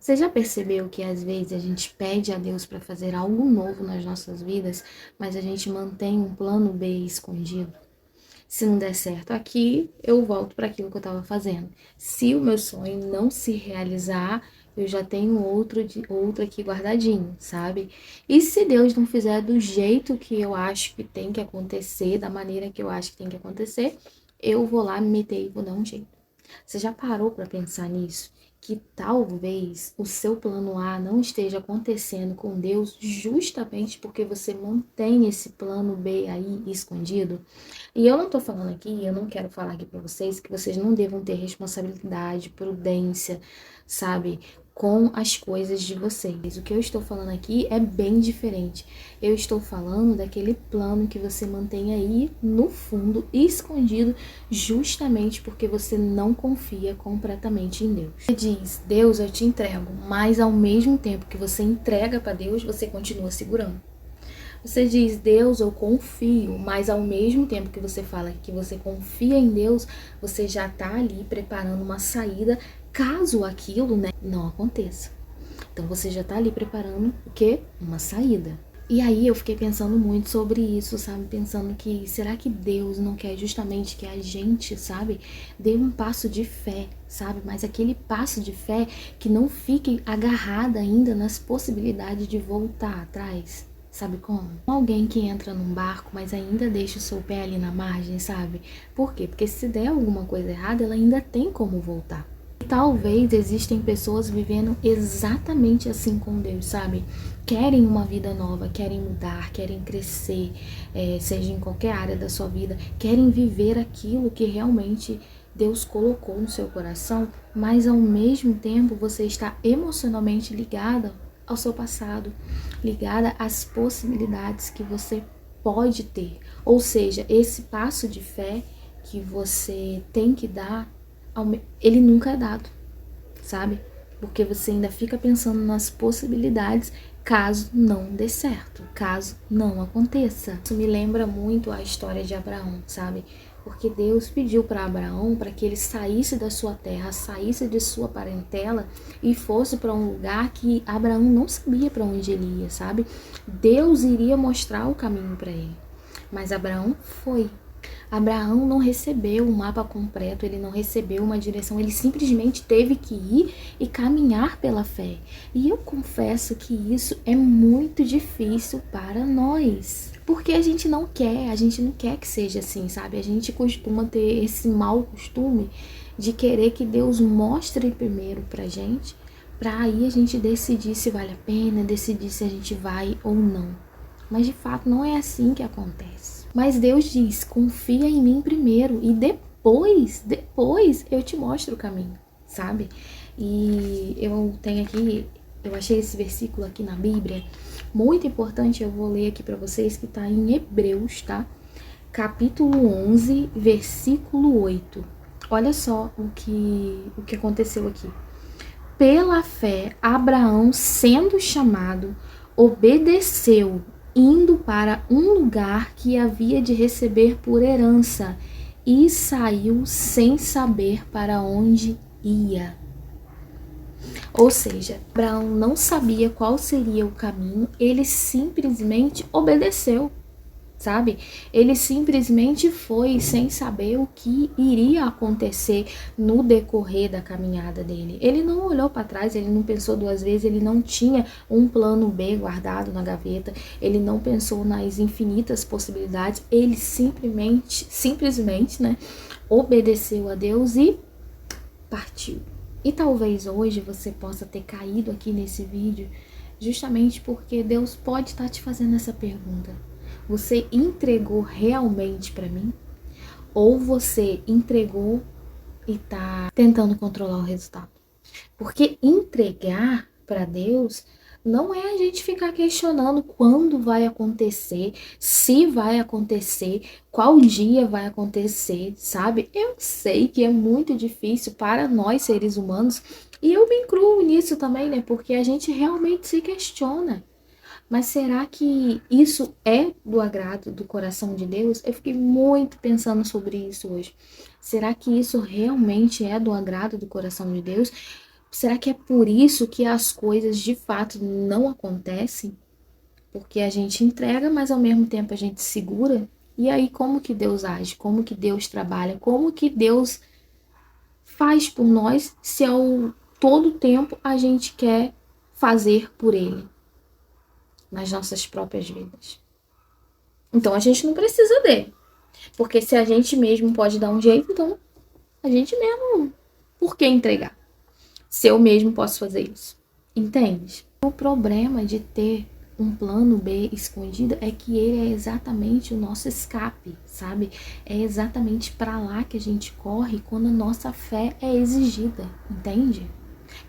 Você já percebeu que às vezes a gente pede a Deus para fazer algo novo nas nossas vidas, mas a gente mantém um plano B escondido? Se não der certo aqui, eu volto para aquilo que eu estava fazendo. Se o meu sonho não se realizar, eu já tenho outro aqui guardadinho, sabe? E se Deus não fizer do jeito que eu acho que tem que acontecer, da maneira que eu acho que tem que acontecer, eu vou lá me meter e vou dar um jeito. Você já parou para pensar nisso? Que talvez o seu plano A não esteja acontecendo com Deus justamente porque você mantém esse plano B aí escondido? E eu não tô falando aqui, eu não quero falar aqui para vocês que vocês não devam ter responsabilidade, prudência, sabe, com as coisas de vocês. O que eu estou falando aqui é bem diferente. Eu estou falando daquele plano que você mantém aí no fundo, escondido, justamente porque você não confia completamente em Deus. Você diz: Deus, eu te entrego, mas ao mesmo tempo que você entrega para Deus, você continua segurando. Você diz: Deus, eu confio, mas ao mesmo tempo que você fala que você confia em Deus, você já tá ali preparando uma saída caso aquilo, né, não aconteça. Então você já tá ali preparando o quê? Uma saída. E aí eu fiquei pensando muito sobre isso, sabe? Pensando que será que Deus não quer justamente que a gente, sabe, dê um passo de fé, sabe? Mas aquele passo de fé que não fique agarrada ainda nas possibilidades de voltar atrás. Sabe como? Alguém que entra num barco, mas ainda deixa o seu pé ali na margem, sabe? Por quê? Porque se der alguma coisa errada, ela ainda tem como voltar. Talvez existem pessoas vivendo exatamente assim com Deus, sabe? Querem uma vida nova, querem mudar, querem crescer, seja em qualquer área da sua vida, querem viver aquilo que realmente Deus colocou no seu coração, mas ao mesmo tempo você está emocionalmente ligada ao seu passado, ligada às possibilidades que você pode ter. Ou seja, esse passo de fé que você tem que dar, ele nunca é dado, sabe? Porque você ainda fica pensando nas possibilidades caso não dê certo, caso não aconteça. Isso me lembra muito a história de Abraão, sabe? Porque Deus pediu para Abraão para que ele saísse da sua terra, saísse de sua parentela e fosse para um lugar que Abraão não sabia para onde ele ia, sabe? Deus iria mostrar o caminho para ele. Mas Abraão foi. Abraão não recebeu um mapa completo, ele não recebeu uma direção, ele simplesmente teve que ir e caminhar pela fé. E eu confesso que isso é muito difícil para nós. Porque a gente não quer que seja assim, sabe? A gente costuma ter esse mau costume de querer que Deus mostre primeiro pra gente, pra aí a gente decidir se vale a pena, decidir se a gente vai ou não. Mas de fato não é assim que acontece. Mas Deus diz: confia em mim primeiro e depois eu te mostro o caminho, sabe? E eu tenho aqui, eu achei esse versículo aqui na Bíblia muito importante, eu vou ler aqui para vocês, que tá em Hebreus, tá? Capítulo 11, versículo 8. Olha só o que aconteceu aqui. Pela fé, Abraão, sendo chamado, obedeceu, indo para um lugar que havia de receber por herança, e saiu sem saber para onde ia. Ou seja, Abraão não sabia qual seria o caminho, ele simplesmente obedeceu, sabe? Ele simplesmente foi sem saber o que iria acontecer no decorrer da caminhada dele. Ele não olhou para trás, ele não pensou duas vezes, ele não tinha um plano B guardado na gaveta, ele não pensou nas infinitas possibilidades, ele simplesmente, né, obedeceu a Deus e partiu. E talvez hoje você possa ter caído aqui nesse vídeo justamente porque Deus pode estar te fazendo essa pergunta. Você entregou realmente para mim? Ou você entregou e tá tentando controlar o resultado? Porque entregar para Deus não é a gente ficar questionando quando vai acontecer, se vai acontecer, qual dia vai acontecer, sabe? Eu sei que é muito difícil para nós seres humanos, e eu me incluo nisso também, né? Porque a gente realmente se questiona. Mas será que isso é do agrado do coração de Deus? Eu fiquei muito pensando sobre isso hoje. Será que isso realmente é do agrado do coração de Deus? Será que é por isso que as coisas de fato não acontecem? Porque a gente entrega, mas ao mesmo tempo a gente segura. E aí, como que Deus age? Como que Deus trabalha? Como que Deus faz por nós se ao todo tempo a gente quer fazer por Ele nas nossas próprias vidas? Então a gente não precisa dele. Porque se a gente mesmo pode dar um jeito, então a gente mesmo, por que entregar? Se eu mesmo posso fazer isso. Entende? O problema de ter um plano B escondido é que ele é exatamente o nosso escape, sabe? É exatamente para lá que a gente corre quando a nossa fé é exigida, entende?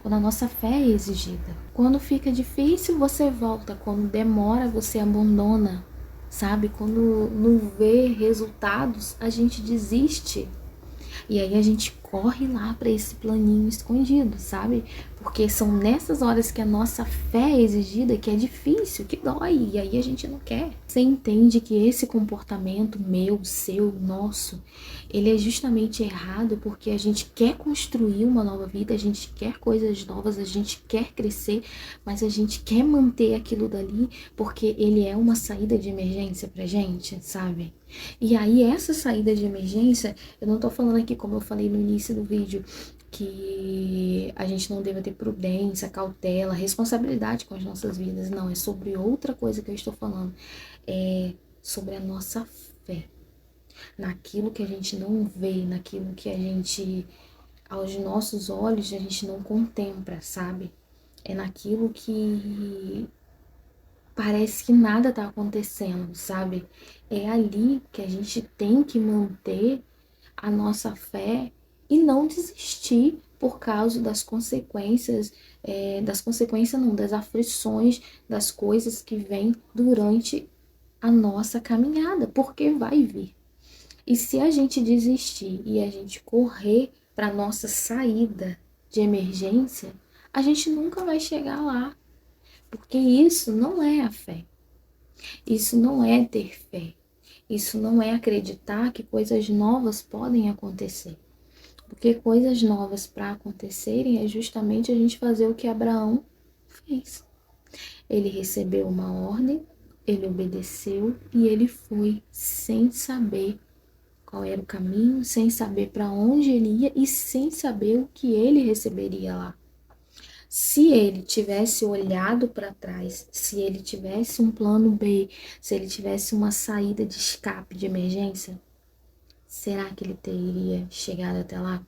Quando a nossa fé é exigida. Quando fica difícil, você volta. Quando demora, você abandona, sabe? Quando não vê resultados, a gente desiste. E aí a gente corre lá para esse planinho escondido, sabe? Porque são nessas horas que a nossa fé é exigida, que é difícil, que dói, e aí a gente não quer. Você entende que esse comportamento meu, seu, nosso, ele é justamente errado porque a gente quer construir uma nova vida, a gente quer coisas novas, a gente quer crescer, mas a gente quer manter aquilo dali porque ele é uma saída de emergência pra gente, sabe? E aí essa saída de emergência, eu não tô falando aqui, como eu falei no início do vídeo, que a gente não deva ter prudência, cautela, responsabilidade com as nossas vidas. Não, é sobre outra coisa que eu estou falando. É sobre a nossa fé. Naquilo que a gente não vê, naquilo que a gente, aos nossos olhos, a gente não contempla, sabe? É naquilo que parece que nada tá acontecendo, sabe? É ali que a gente tem que manter a nossa fé e não desistir por causa das consequências, das consequências não, das aflições, das coisas que vêm durante a nossa caminhada, porque vai vir. E se a gente desistir e a gente correr para nossa saída de emergência, a gente nunca vai chegar lá, porque isso não é a fé. Isso não é ter fé. Isso não é acreditar que coisas novas podem acontecer. Porque coisas novas para acontecerem é justamente a gente fazer o que Abraão fez. Ele recebeu uma ordem, ele obedeceu e ele foi sem saber qual era o caminho, sem saber para onde ele ia e sem saber o que ele receberia lá. Se ele tivesse olhado para trás, se ele tivesse um plano B, se ele tivesse uma saída de escape de emergência, será que ele teria chegado até lá?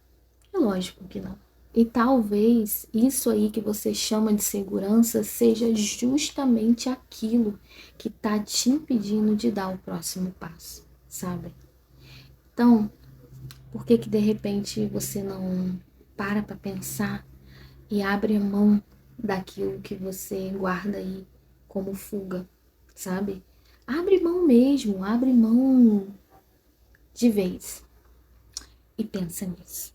É lógico que não. E talvez isso aí que você chama de segurança seja justamente aquilo que está te impedindo de dar o próximo passo, sabe? Então, por que que de repente você não para pensar e abre mão daquilo que você guarda aí como fuga, sabe? Abre mão mesmo, abre mão de vez e pensa nisso.